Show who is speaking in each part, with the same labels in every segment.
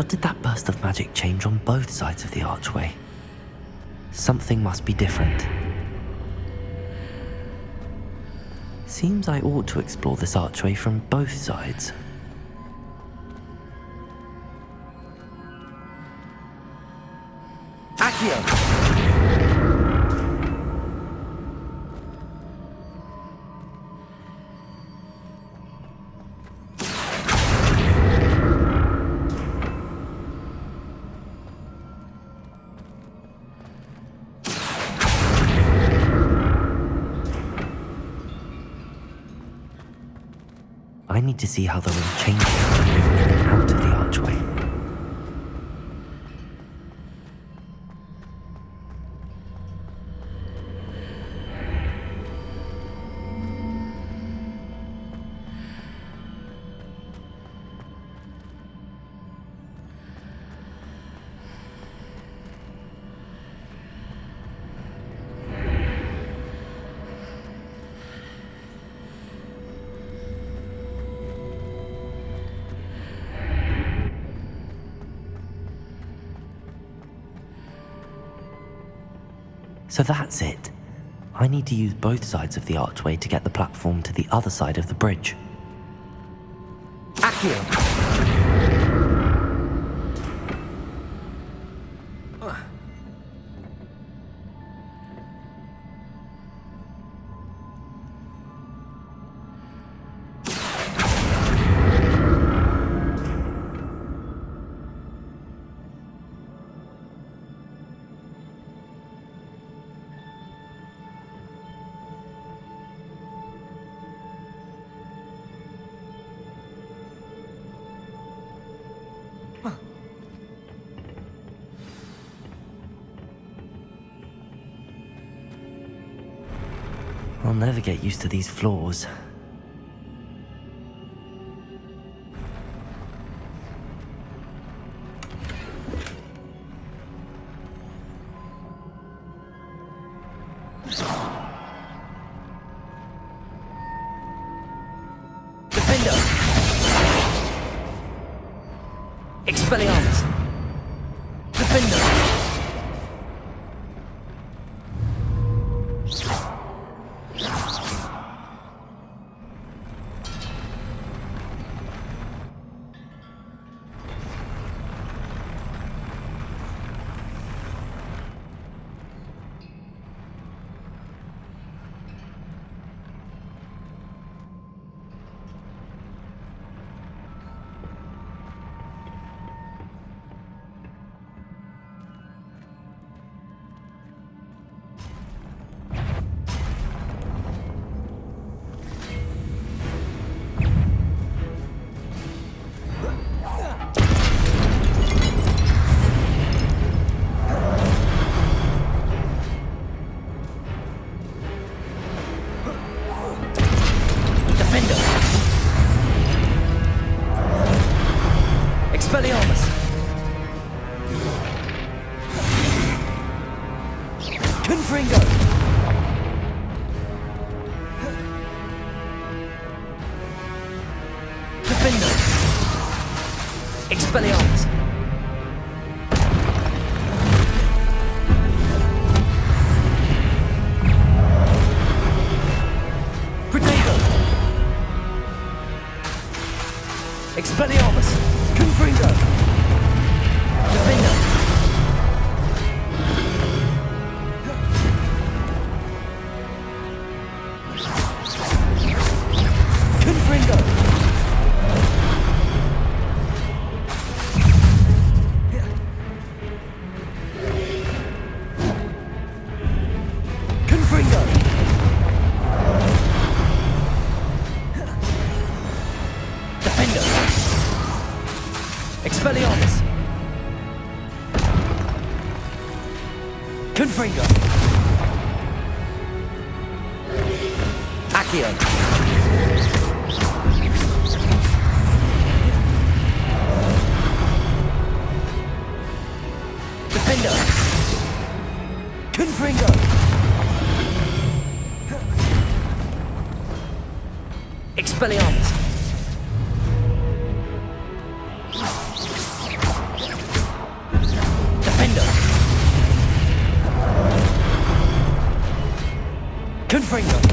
Speaker 1: What did that burst of magic change on both sides of the archway? Something must be different. Seems I ought to explore this archway from both sides.
Speaker 2: Accio!
Speaker 1: I need to see how the room changes when I move in and out of the archway. So that's it. I need to use both sides of the archway to get the platform to the other side of the bridge.
Speaker 2: Accio!
Speaker 1: I'll never get used to these floors.
Speaker 2: Defender! Expelliarmus! Defender! Expelliarmus! Confringo! Defender! Expelliarmus! Protego! Expelliarmus! Confringo! Defender! Confringo! Confringo! Defender! Expelliarmus! Confringo! Accio! Defender! Confringo! Expelliarmus! Confringo.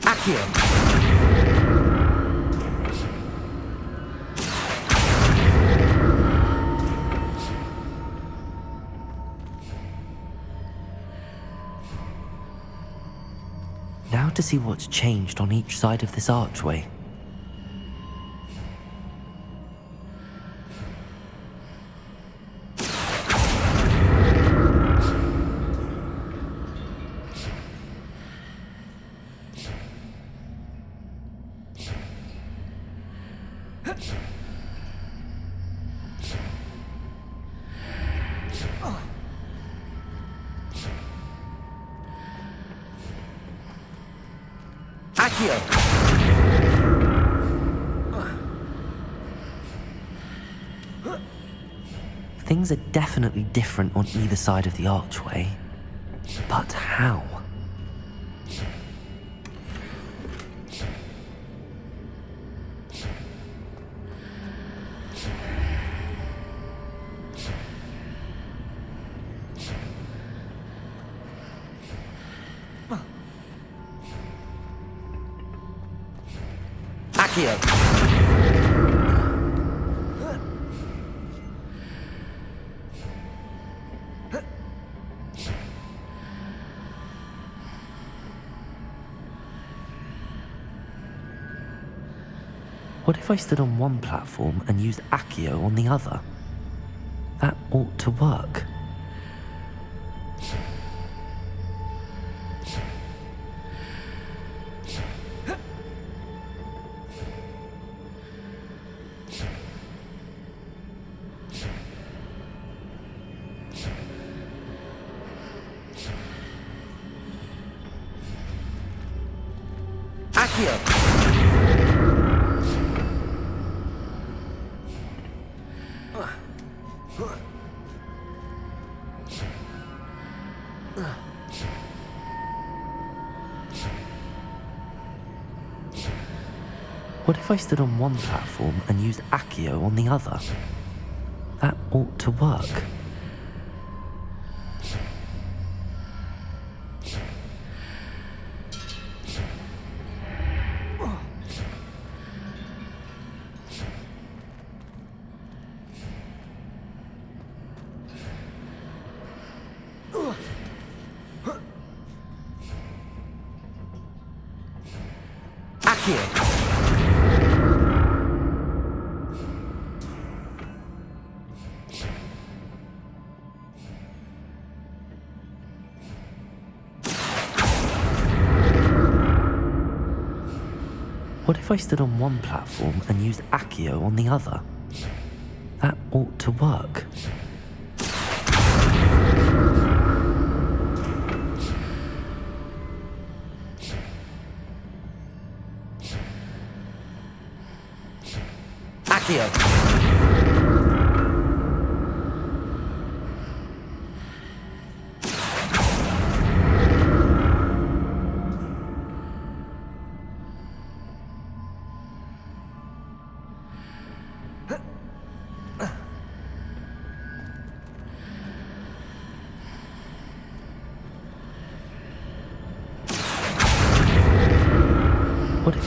Speaker 2: Accio.
Speaker 1: Now to see what's changed on each side of this archway. Things are definitely different on either side of the archway. But how? What if I stood on one platform and used Accio on the other? That ought to work. What if I stood on one platform and used Accio on the other? That ought to work. What if I stood on one platform and used Accio on the other? That ought to work.
Speaker 2: Accio.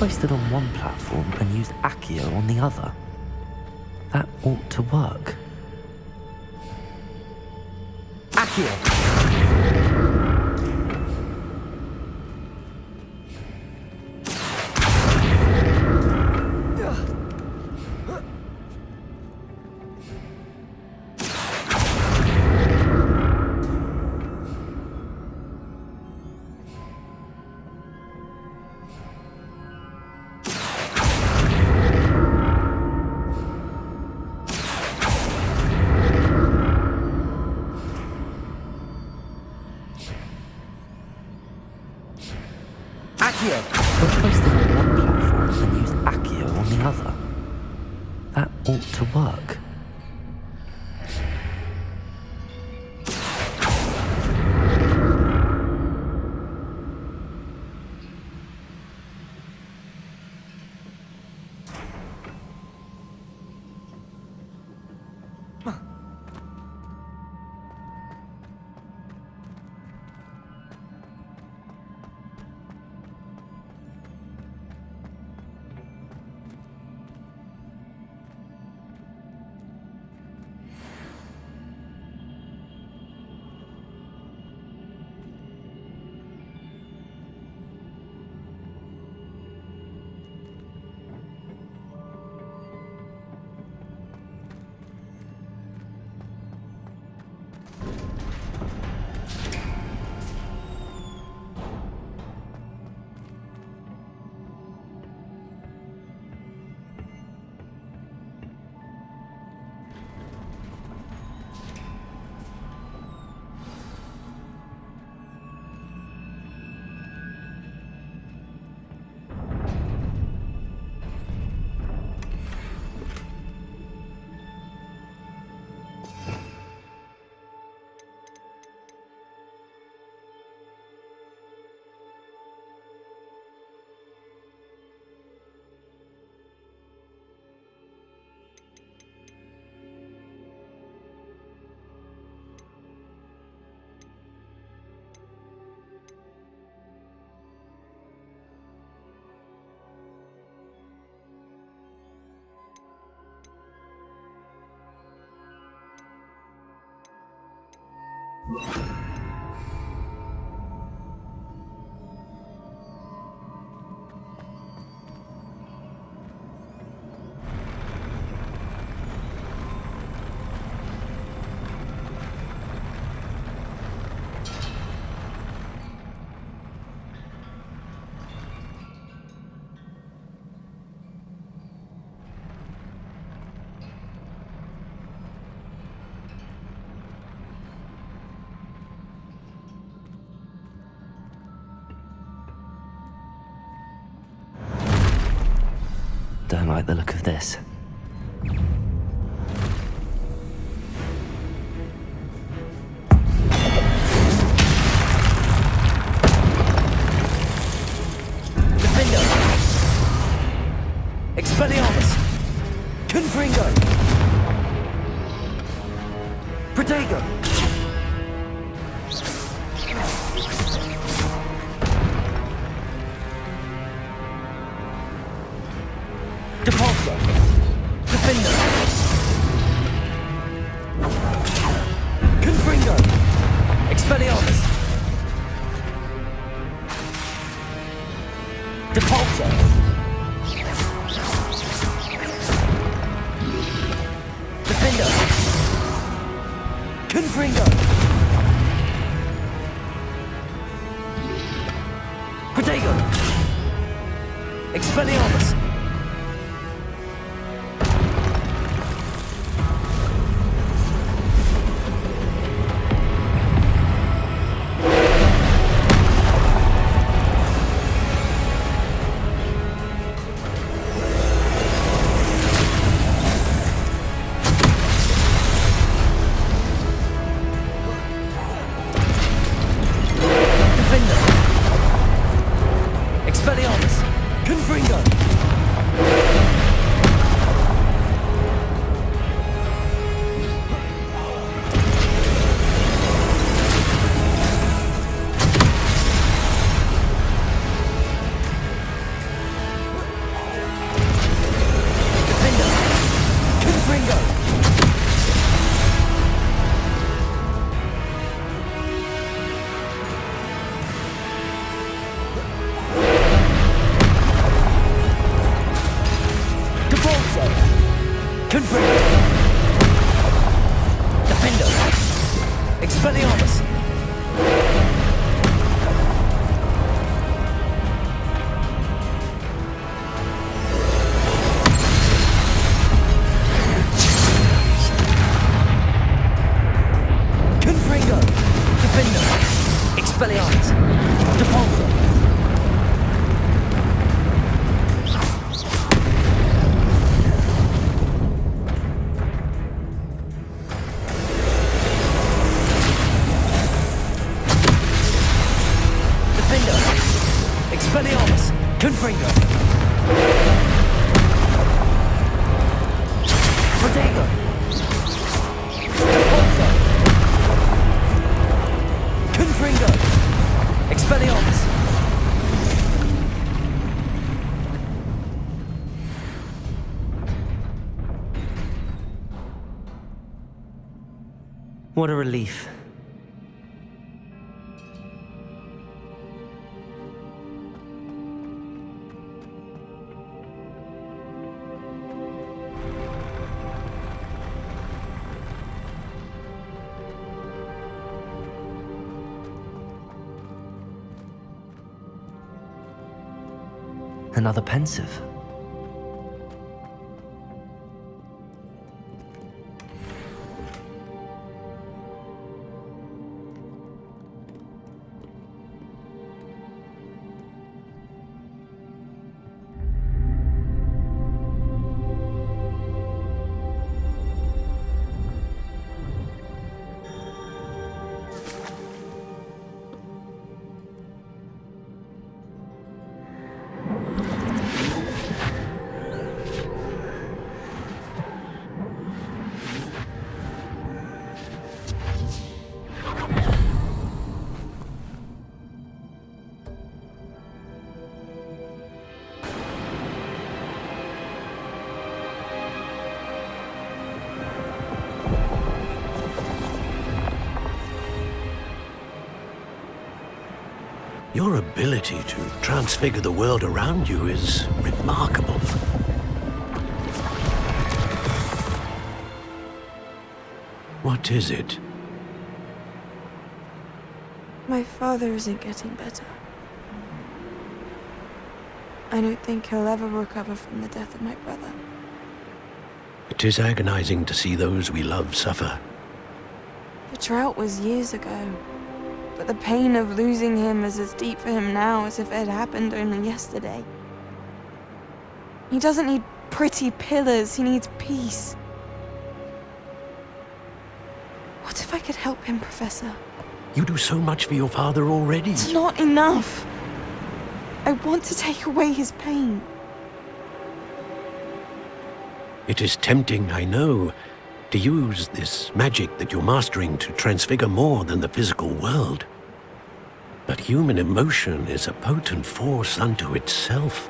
Speaker 1: if I stood on one platform and used Accio on the other? That ought to work.
Speaker 2: Accio! Accio!
Speaker 1: What if I stood on one platform and used Accio on the other? That ought to work. Don't like the look of this.
Speaker 2: Defender! Expelliarmus! Confringo! Protego! Depulso! Defender! Confringo! Expelliarmus! Depulso! Defender! Confringo! Protego! Expelliarmus! Expelliarmus! Confringo! Defender! Expelliarmus! Depulso! Expelliarmus! Confringo! Protego! Depulso! Confringo! Expelliarmus!
Speaker 1: What a relief. Another pensive.
Speaker 3: Your ability to transfigure the world around you is remarkable. What is it?
Speaker 4: My father isn't getting better. I don't think he'll ever recover from the death of my brother.
Speaker 3: It is agonizing to see those we love suffer.
Speaker 4: The drought was years ago, but the pain of losing him is as deep for him now as if it had happened only yesterday. He doesn't need pretty pillars, he needs peace. What if I could help him, Professor?
Speaker 3: You do so much for your father already.
Speaker 4: It's not enough. I want to take away his pain.
Speaker 3: It is tempting, I know, to use this magic that you're mastering to transfigure more than the physical world. But human emotion is a potent force unto itself.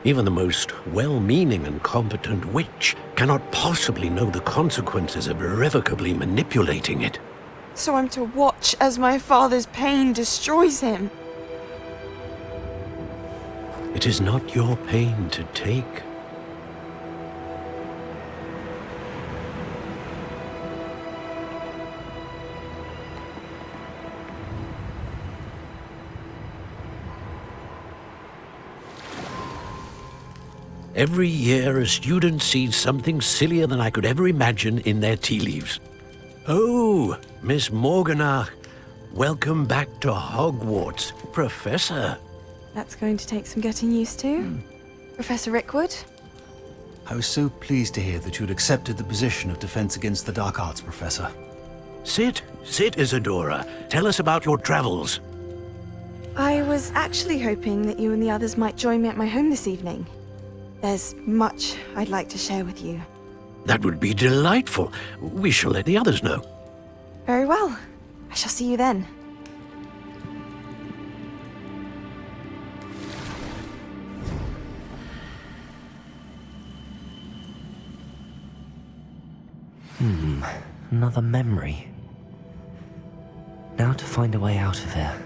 Speaker 3: Even the most well-meaning and competent witch cannot possibly know the consequences of irrevocably manipulating it.
Speaker 4: So I'm to watch as my father's pain destroys him.
Speaker 3: It is not your pain to take. Every year, a student sees something sillier than I could ever imagine in their tea leaves. Oh, Miss Morganach, welcome back to Hogwarts, Professor.
Speaker 4: That's going to take some getting used to. Professor Rickwood?
Speaker 5: I was so pleased to hear that you'd accepted the position of Defense Against the Dark Arts, Professor.
Speaker 3: Sit, Isadora. Tell us about your travels.
Speaker 4: I was actually hoping that you and the others might join me at my home this evening. There's much I'd like to share with you.
Speaker 3: That would be delightful. We shall let the others know.
Speaker 4: Very well. I shall see you then.
Speaker 1: Another memory. Now to find a way out of here.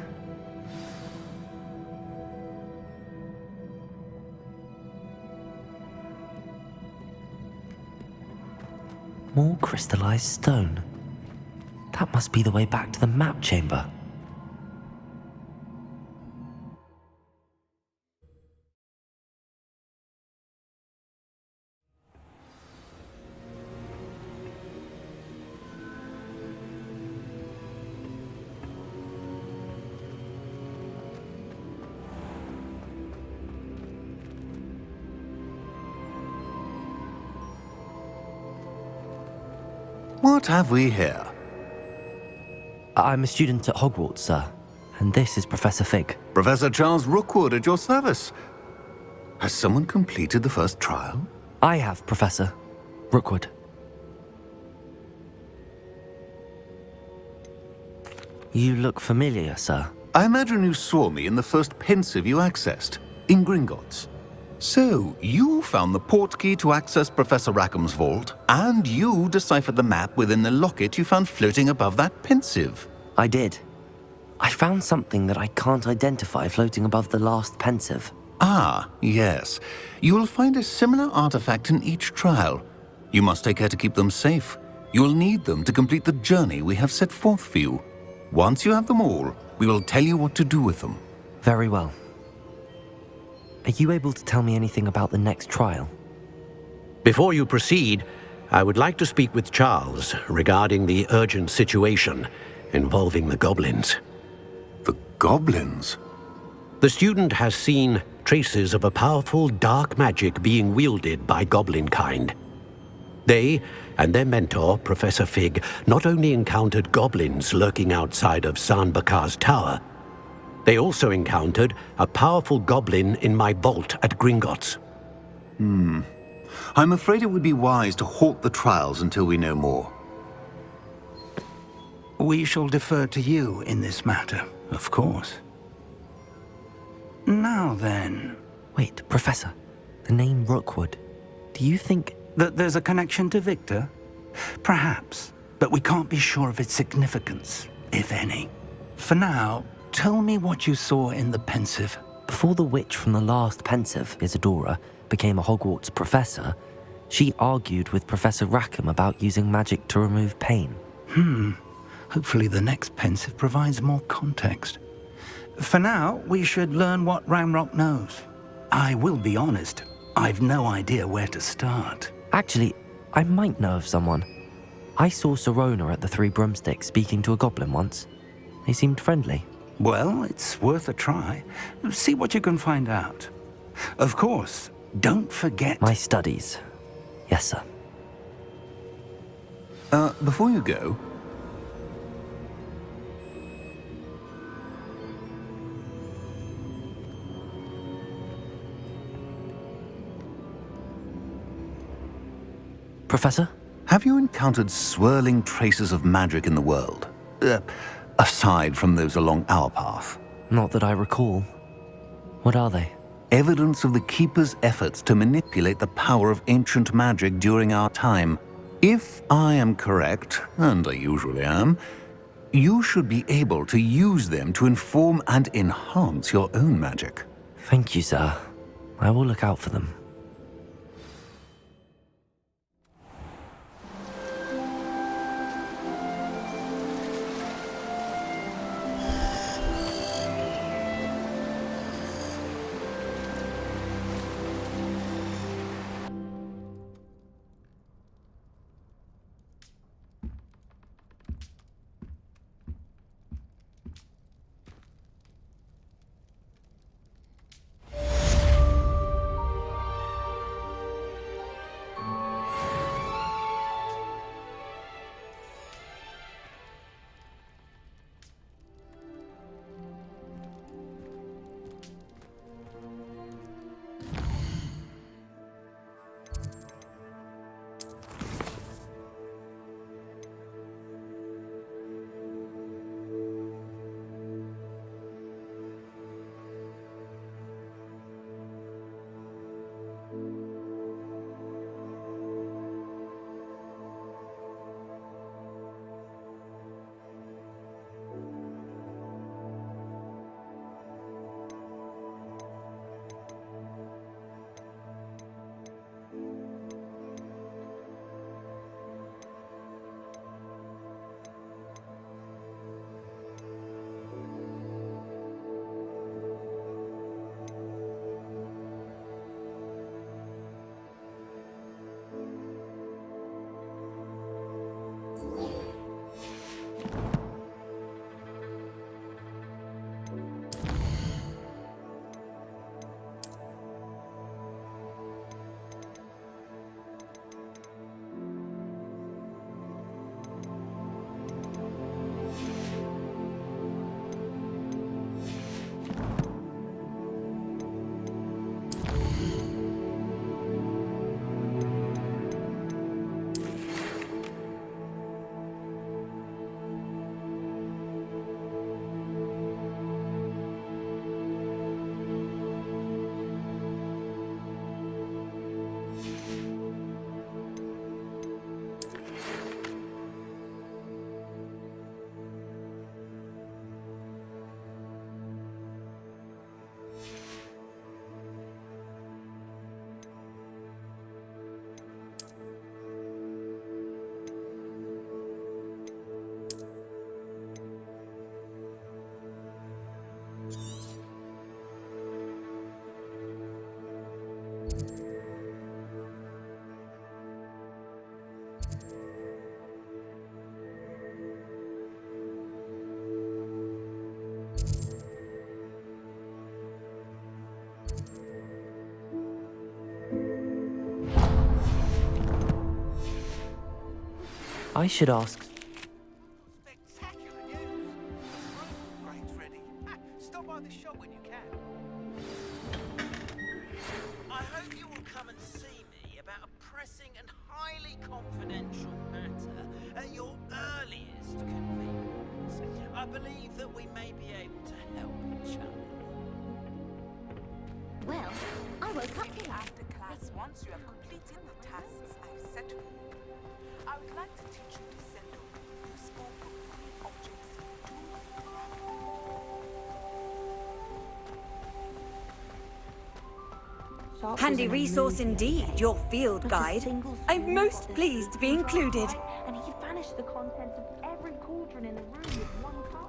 Speaker 1: More crystallized stone. That must be the way back to the map chamber.
Speaker 5: What have we here?
Speaker 1: I'm a student at Hogwarts, sir, and this is Professor Fig.
Speaker 5: Professor Charles Rookwood at your service. Has someone completed the first trial?
Speaker 1: I have, Professor Rookwood. You look familiar, sir.
Speaker 5: I imagine you saw me in the first pensive you accessed, in Gringotts. So, you found the portkey to access Professor Rackham's vault, and you deciphered the map within the locket you found floating above that pensive.
Speaker 1: I did. I found something that I can't identify floating above the last pensive.
Speaker 5: Ah, yes. You will find a similar artifact in each trial. You must take care to keep them safe. You will need them to complete the journey we have set forth for you. Once you have them all, we will tell you what to do with them.
Speaker 1: Very well. Are you able to tell me anything about the next trial?
Speaker 3: Before you proceed, I would like to speak with Charles regarding the urgent situation involving the goblins.
Speaker 5: The goblins?
Speaker 3: The student has seen traces of a powerful dark magic being wielded by goblin kind. They and their mentor, Professor Fig, not only encountered goblins lurking outside of San Bakar's tower, they also encountered a powerful goblin in my vault at Gringotts.
Speaker 5: I'm afraid it would be wise to halt the trials until we know more.
Speaker 6: We shall defer to you in this matter, of course. Now then,
Speaker 1: Wait, Professor. The name Rookwood. Do you think...
Speaker 6: that there's a connection to Victor? Perhaps, but we can't be sure of its significance, if any. For now, tell me what you saw in the pensive.
Speaker 1: Before the witch from the last pensive, Isadora, became a Hogwarts professor, she argued with Professor Rackham about using magic to remove pain.
Speaker 6: Hopefully the next pensive provides more context. For now, we should learn what Ramrock knows. I will be honest, I've no idea where to start.
Speaker 1: Actually, I might know of someone. I saw Sirona at the Three Broomsticks speaking to a goblin once. They seemed friendly.
Speaker 6: Well, it's worth a try. See what you can find out. Of course, don't forget...
Speaker 1: My studies. Yes, sir.
Speaker 5: Before you go...
Speaker 1: Professor?
Speaker 5: Have you encountered swirling traces of magic in the world? Aside from those along our path.
Speaker 1: Not that I recall. What are they?
Speaker 5: Evidence of the Keeper's efforts to manipulate the power of ancient magic during our time. If I am correct, and I usually am, you should be able to use them to inform and enhance your own magic.
Speaker 1: Thank you, sir. I will look out for them. I should ask.
Speaker 7: Spectacular news! Upgrade's ready. Stop by the shop when you can. I hope you will come and see me about a pressing and highly confidential matter at your earliest convenience. I believe that we may be able to help each other.
Speaker 8: Well, I woke up here.
Speaker 9: After class, once you have completed the tasks I've set for you, I would like to teach you to send over useful objects to
Speaker 10: Handy resource indeed, your field guide. I'm most pleased to be included.
Speaker 8: And he vanished the contents of every cauldron in the room with one cast.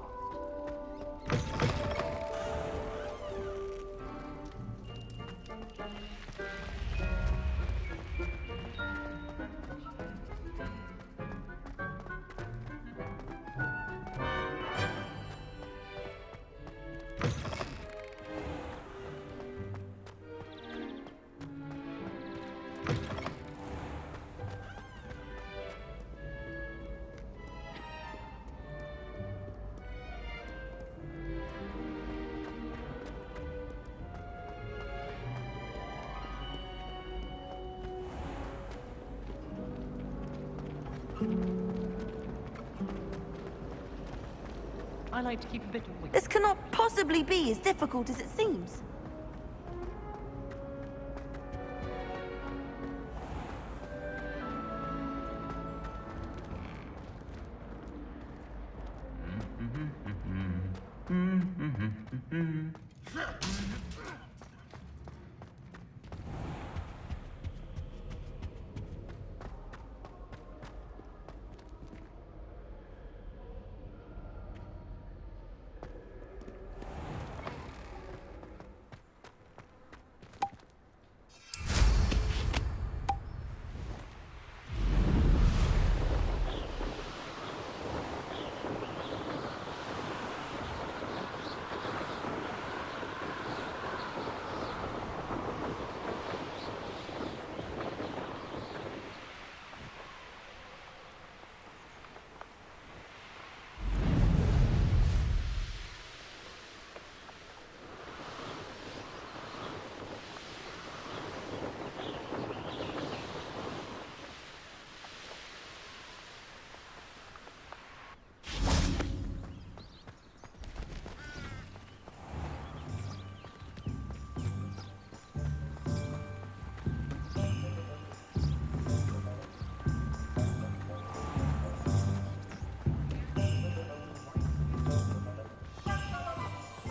Speaker 11: I like to keep a bit of wiggle.
Speaker 10: This cannot possibly be as difficult as it seems.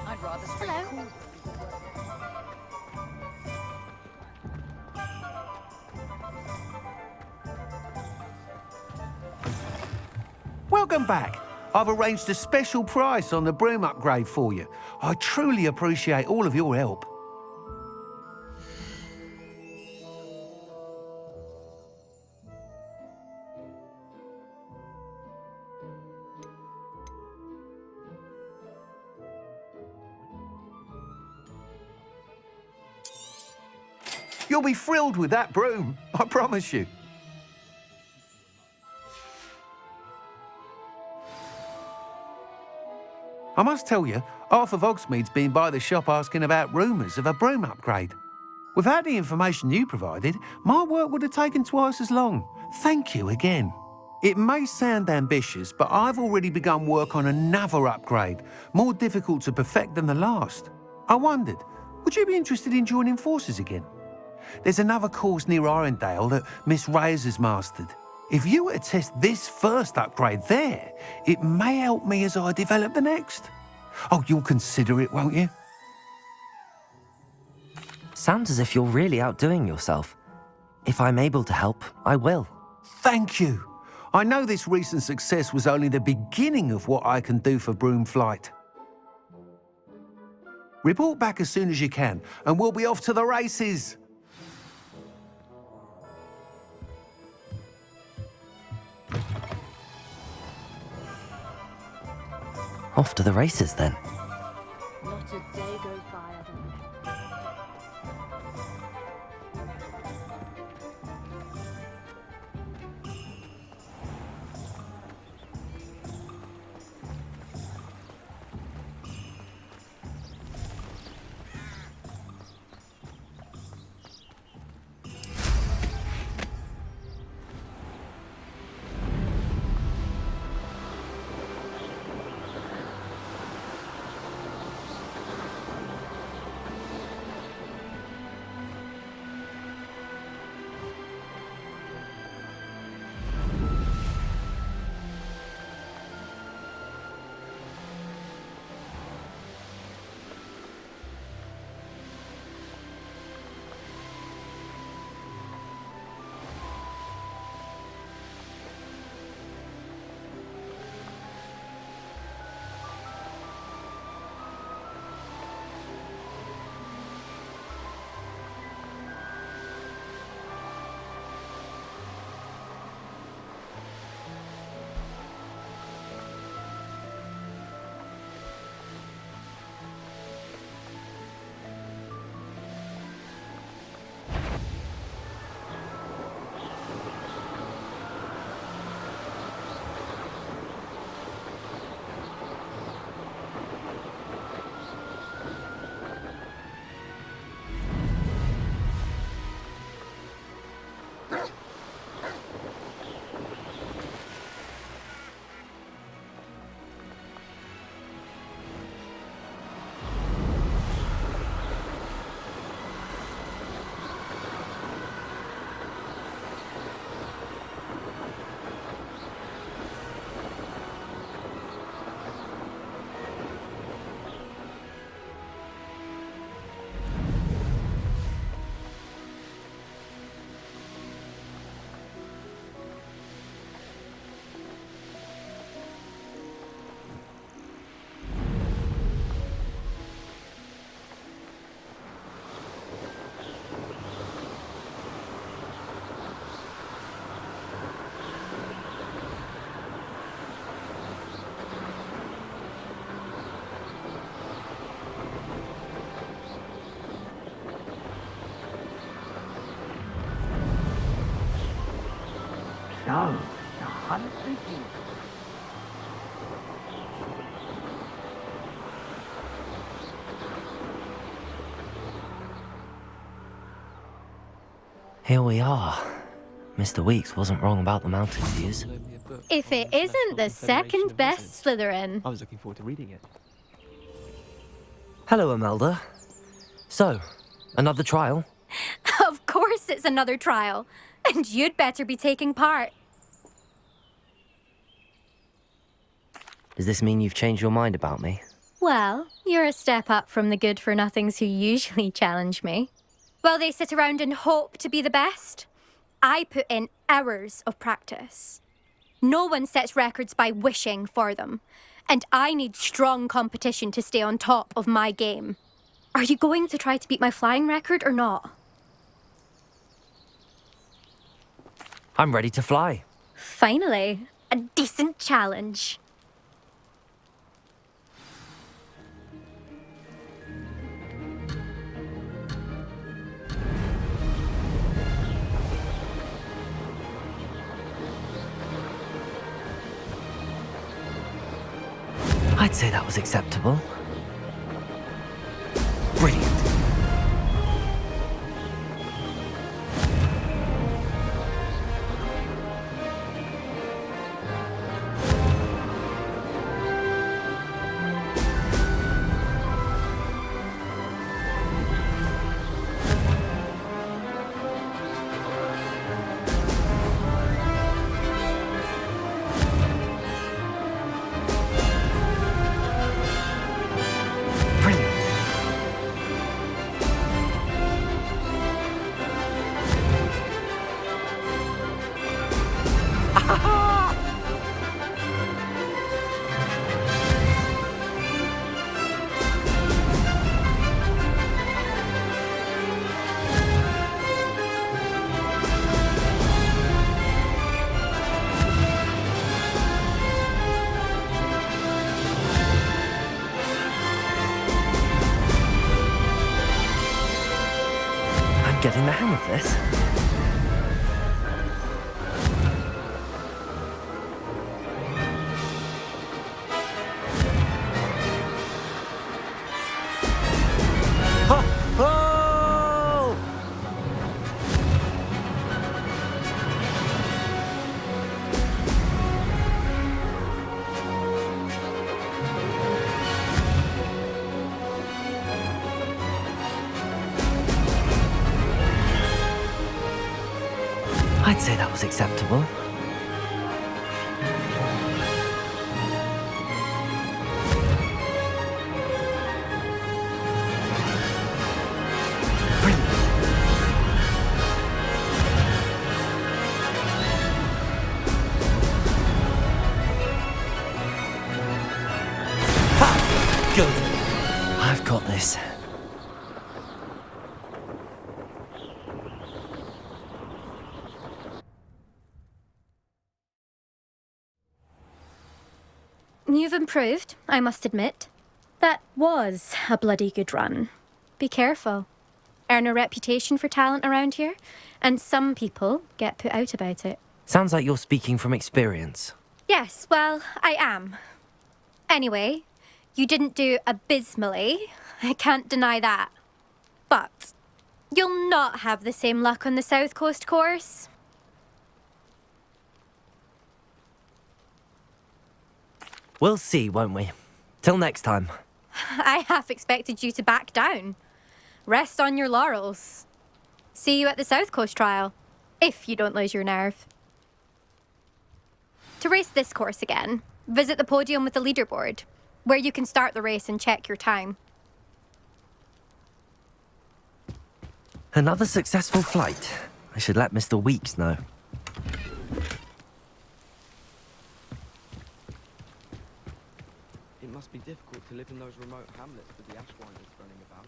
Speaker 11: I'd rather stay
Speaker 8: Hello.
Speaker 11: cool.
Speaker 12: Welcome back. I've arranged a special price on the broom upgrade for you. I truly appreciate all of your help. You'll be thrilled with that broom, I promise you. I must tell you, half of Hogsmeade's been by the shop asking about rumours of a broom upgrade. Without the information you provided, my work would have taken twice as long. Thank you again. It may sound ambitious, but I've already begun work on another upgrade, more difficult to perfect than the last. I wondered, would you be interested in joining forces again? There's another course near Irondale that Miss Reyes has mastered. If you were to test this first upgrade there, it may help me as I develop the next. Oh, you'll consider it, won't you?
Speaker 1: Sounds as if you're really outdoing yourself. If I'm able to help, I will.
Speaker 12: Thank you. I know this recent success was only the beginning of what I can do for Broomflight. Report back as soon as you can, and we'll be off to the races.
Speaker 1: Off to the races, then.
Speaker 8: Not a day goes by I don't
Speaker 13: So, the hunt begins.
Speaker 1: Here we are. Mr. Weeks wasn't wrong about the mountain views.
Speaker 14: If it isn't the second best Slytherin.
Speaker 15: I was looking forward to reading it.
Speaker 1: Hello, Imelda. So, another trial?
Speaker 14: Of course it's another trial. And you'd better be taking part.
Speaker 1: Does this mean you've changed your mind about me?
Speaker 14: Well, you're a step up from the good-for-nothings who usually challenge me. While they sit around and hope to be the best, I put in hours of practice. No one sets records by wishing for them, and I need strong competition to stay on top of my game. Are you going to try to beat my flying record or not?
Speaker 1: I'm ready to fly.
Speaker 14: Finally, a decent challenge.
Speaker 1: I'd say that was acceptable. Brilliant. Getting the hang of this. Oh! I'd say that was acceptable. Good. I've got this.
Speaker 14: You've improved, I must admit. That was a bloody good run. Be careful. Earn a reputation for talent around here, and some people get put out about it.
Speaker 1: Sounds like you're speaking from experience.
Speaker 14: Yes, well, I am. Anyway, you didn't do abysmally. I can't deny that. But you'll not have the same luck on the South Coast course.
Speaker 1: We'll see, won't we? Till next time.
Speaker 14: I half expected you to back down. Rest on your laurels. See you at the South Coast trial, if you don't lose your nerve. To race this course again, visit the podium with the leaderboard, where you can start the race and check your time.
Speaker 1: Another successful flight. I should let Mr. Weeks know.
Speaker 15: It must be difficult to live in those remote hamlets with the Ashwinders running about.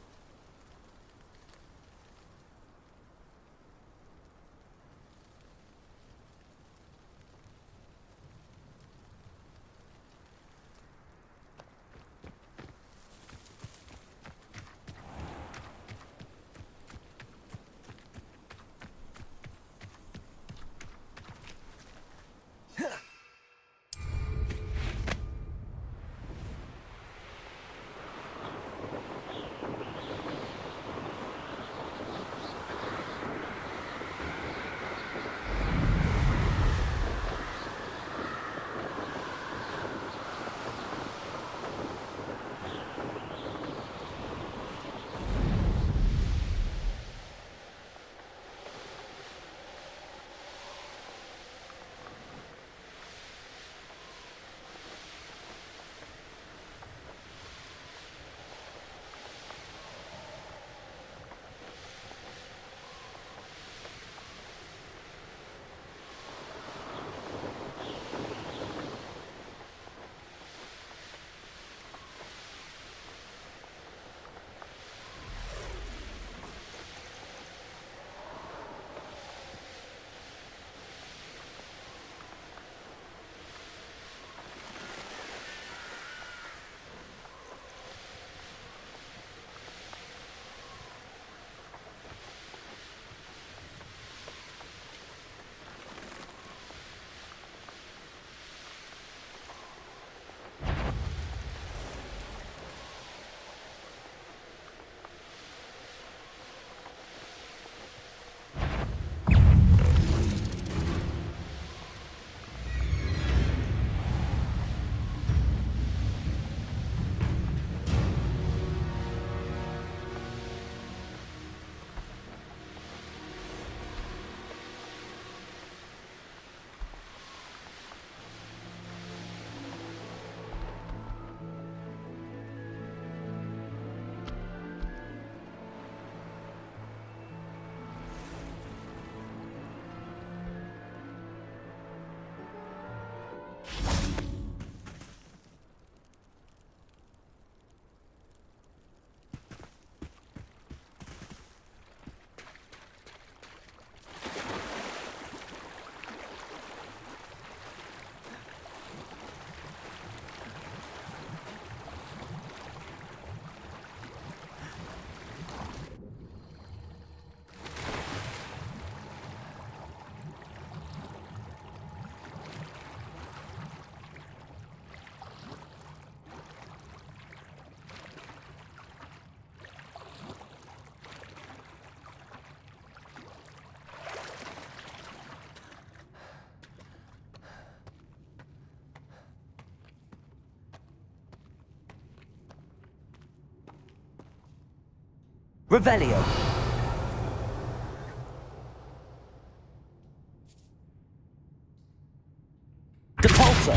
Speaker 2: Revelio. Depulso.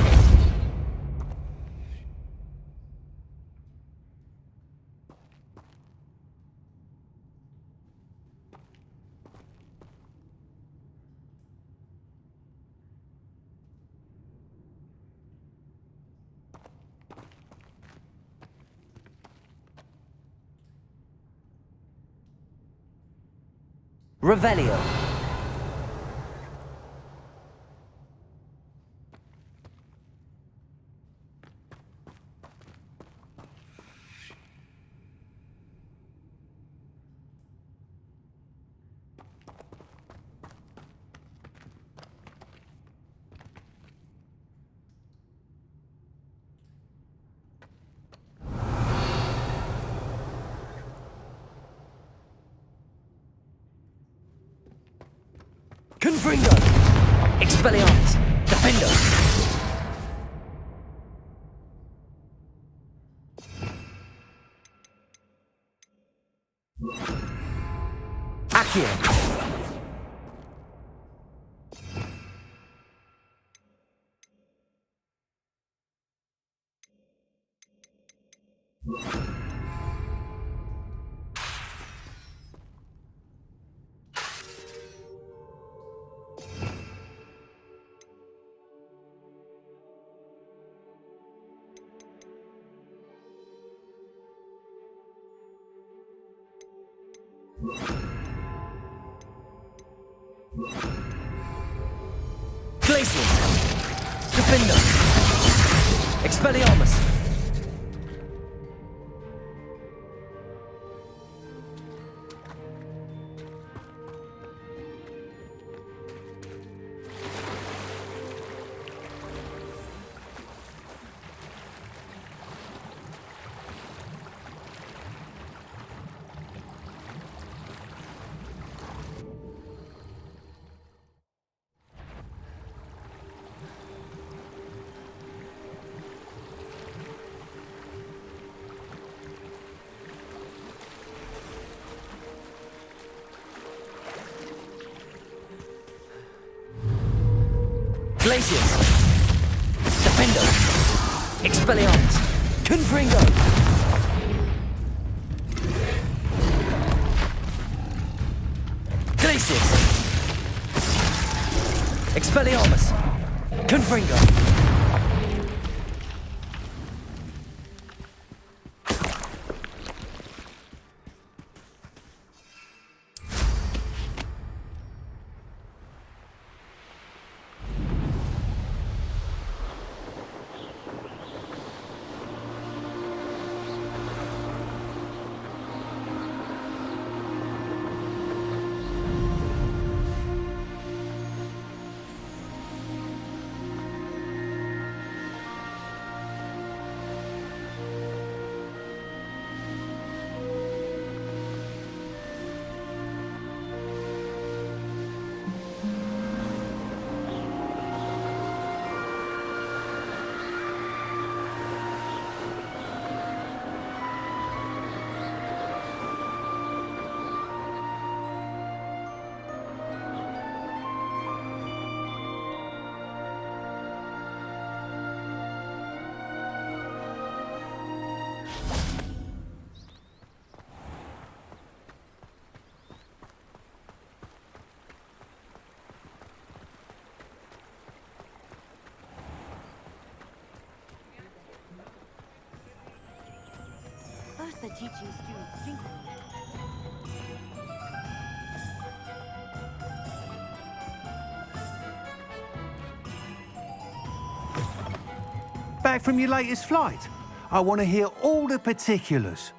Speaker 2: Revelio. Confringo. Expelliarmus. Defendo. Accio. Glacius. Defendo. Expelliarmus. Glacius. Defendo. Expelliarmus. Confringo. Glacius. Expelliarmus. Confringo.
Speaker 8: First the teaching students think
Speaker 12: Back from your latest flight? I want to hear all the particulars.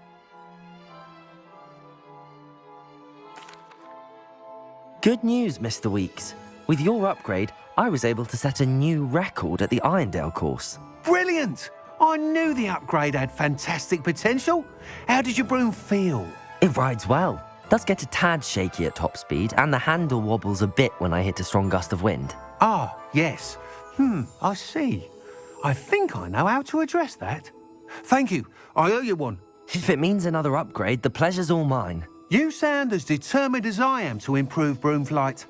Speaker 1: Good news, Mr. Weeks. With your upgrade, I was able to set a new record at the Irondale course.
Speaker 12: Brilliant! I knew the upgrade had fantastic potential. How did your broom feel?
Speaker 1: It rides well. Does get a tad shaky at top speed, and the handle wobbles a bit when I hit a strong gust of wind.
Speaker 12: Ah, yes. I see. I think I know how to address that. Thank you. I owe you one.
Speaker 1: If it means another upgrade, the pleasure's all mine.
Speaker 12: You sound as determined as I am to improve broom flight.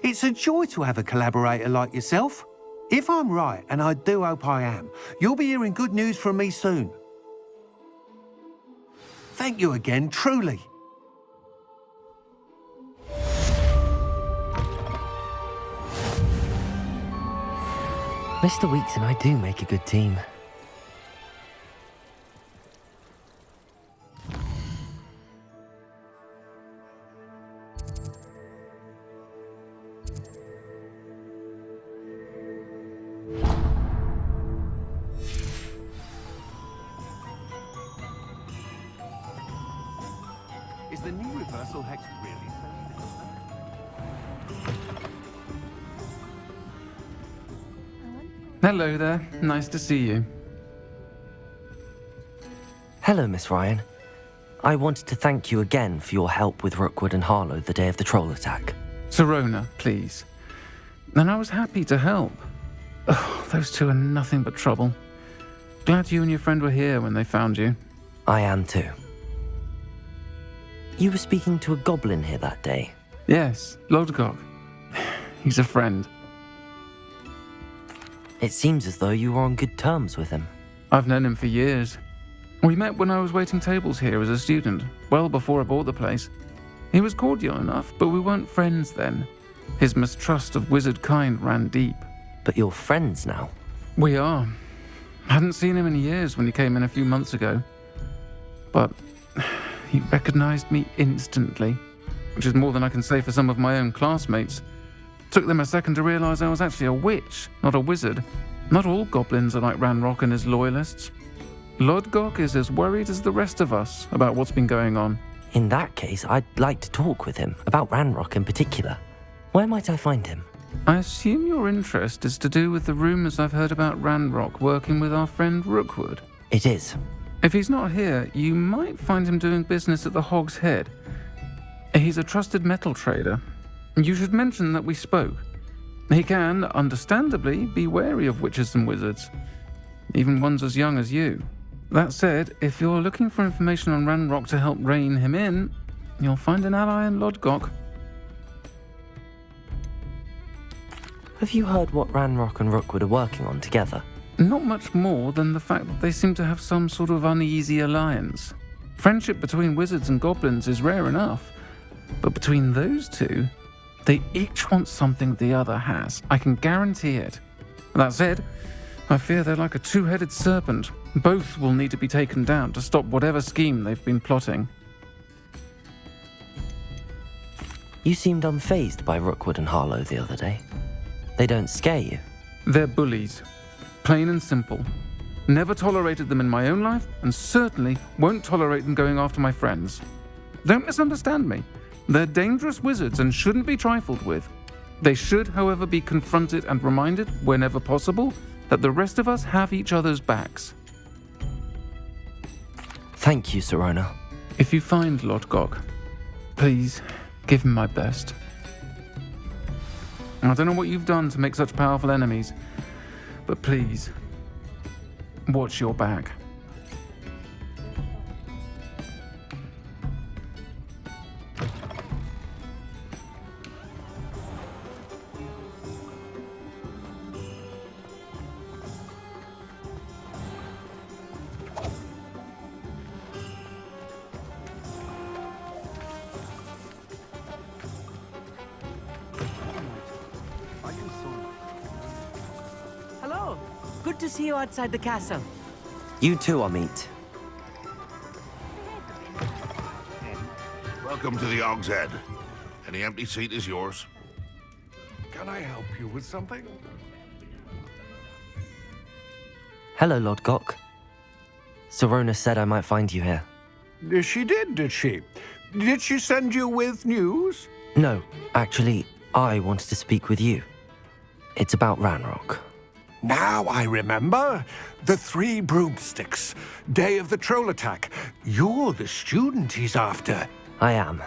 Speaker 12: It's a joy to have a collaborator like yourself. If I'm right, and I do hope I am, you'll be hearing good news from me soon. Thank you again, truly.
Speaker 1: Mr. Weeks and I do make a good team.
Speaker 12: Is the new reversal hex really
Speaker 16: Hello there. Nice to see you.
Speaker 1: Hello, Miss Ryan. I wanted to thank you again for your help with Rookwood and Harlow the day of the troll attack.
Speaker 16: Serona, please. And I was happy to help. Oh, those two are nothing but trouble. Glad you and your friend were here when they found you.
Speaker 1: I am too. You were speaking to a goblin here that day.
Speaker 16: Yes, Lodgok. He's a friend.
Speaker 1: It seems as though you were on good terms with him.
Speaker 16: I've known him for years. We met when I was waiting tables here as a student, well before I bought the place. He was cordial enough, but we weren't friends then. His mistrust of wizard kind ran deep.
Speaker 1: But you're friends now?
Speaker 16: We are. Hadn't seen him in years when he came in a few months ago. But he recognized me instantly, which is more than I can say for some of my own classmates. Took them a second to realize I was actually a witch, not a wizard. Not all goblins are like Ranrock and his loyalists. Lodgok is as worried as the rest of us about what's been going on.
Speaker 1: In that case, I'd like to talk with him, about Ranrock in particular. Where might I find him?
Speaker 16: I assume your interest is to do with the rumors I've heard about Ranrock working with our friend Rookwood.
Speaker 1: It is.
Speaker 16: If he's not here, you might find him doing business at the Hog's Head. He's a trusted metal trader. You should mention that we spoke. He can, understandably, be wary of witches and wizards, even ones as young as you. That said, if you're looking for information on Ranrock to help rein him in, you'll find an ally in Lodgok.
Speaker 1: Have you heard what Ranrock and Rookwood are working on together?
Speaker 16: Not much more than the fact that they seem to have some sort of uneasy alliance. Friendship between wizards and goblins is rare enough, but between those two, they each want something the other has. I can guarantee it. That said, I fear they're like a two-headed serpent. Both will need to be taken down to stop whatever scheme they've been plotting.
Speaker 1: You seemed unfazed by Rookwood and Harlow the other day. They don't scare you?
Speaker 16: They're bullies. Plain and simple. Never tolerated them in my own life, and certainly won't tolerate them going after my friends. Don't misunderstand me. They're dangerous wizards and shouldn't be trifled with. They should, however, be confronted and reminded, whenever possible, that the rest of us have each other's backs.
Speaker 1: Thank you, Serona.
Speaker 16: If you find Lodgok, please give him my best. I don't know what you've done to make such powerful enemies, but please, watch your back.
Speaker 2: Hello. Good to see you outside the castle.
Speaker 1: You too, Amit.
Speaker 17: Welcome to the Hog's Head. Any empty seat is yours.
Speaker 18: Can I help you with something?
Speaker 1: Hello, Lodgok. Serona said I might find you here.
Speaker 18: She did she? Did she send you with news?
Speaker 1: No, actually, I wanted to speak with you. It's about Ranrock.
Speaker 18: Now I remember. The 3 broomsticks. Day of the troll attack. You're the student he's after.
Speaker 1: I am,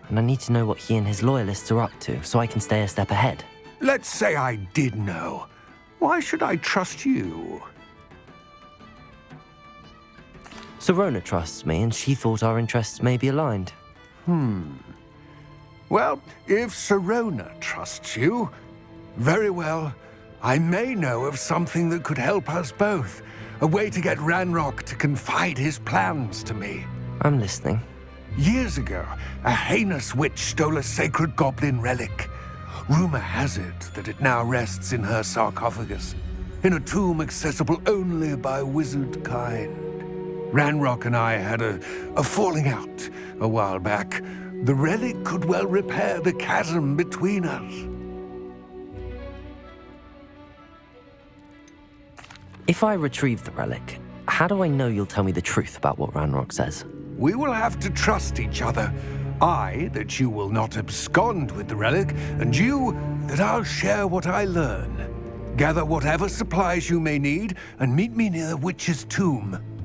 Speaker 1: and I need to know what he and his loyalists are up to so I can stay a step ahead.
Speaker 18: Let's say I did know. Why should I trust you?
Speaker 1: Serona trusts me, and she thought our interests may be aligned.
Speaker 18: Well, if Sirona trusts you, very well. I may know of something that could help us both. A way to get Ranrock to confide his plans to me.
Speaker 1: I'm listening.
Speaker 18: Years ago, a heinous witch stole a sacred goblin relic. Rumor has it that it now rests in her sarcophagus, in a tomb accessible only by wizard kind. Ranrock and I had a falling out a while back. The relic could well repair the chasm between us.
Speaker 1: If I retrieve the relic, how do I know you'll tell me the truth about what Ranrock says?
Speaker 18: We will have to trust each other. I, that you will not abscond with the relic, and you, that I'll share what I learn. Gather whatever supplies you may need, and meet me near the witch's tomb.